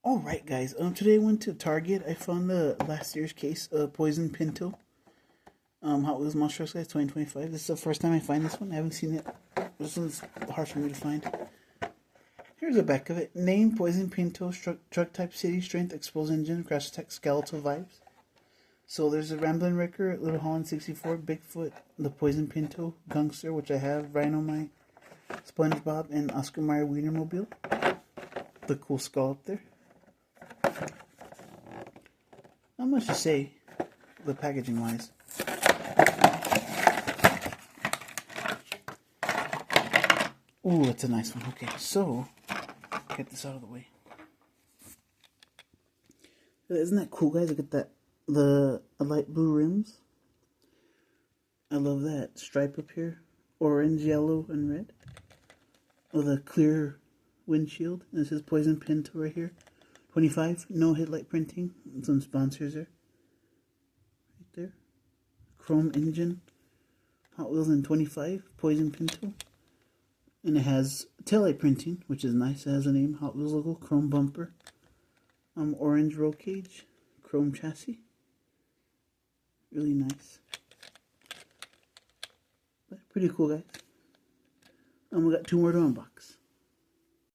Alright guys, today I went to Target. I found the last year's case of Poison Pinto. Hot Wheels Monster Guys 2025. This is the first time I find this one. I haven't seen it. This one's hard for me to find. Here's the back of it. Name, Poison Pinto, truck type, city, strength, exposed engine, crash tech, skeletal vibes. So there's a Ramblin' Wrecker, Little Holland 64, Bigfoot, the Poison Pinto, Gangster, which I have, Rhino My, SpongeBob, and Oscar Mayer Wienermobile. The cool skull up there. Not much to say, the packaging wise. Ooh, that's a nice one. Okay, so, get this out of the way. Isn't that cool, guys? Look at that. The light blue rims. I love that stripe up here. Orange, yellow, and red. With a clear windshield. And it says Poison Pinto right here. 25, no headlight printing. And some sponsors there. Right there. Chrome engine. Hot Wheels in 25, Poison Pinto. And it has taillight printing, which is nice. It has a name, Hot Wheels logo, chrome bumper. Orange roll cage, chrome chassis. Really nice. But pretty cool, guys. We got two more to unbox.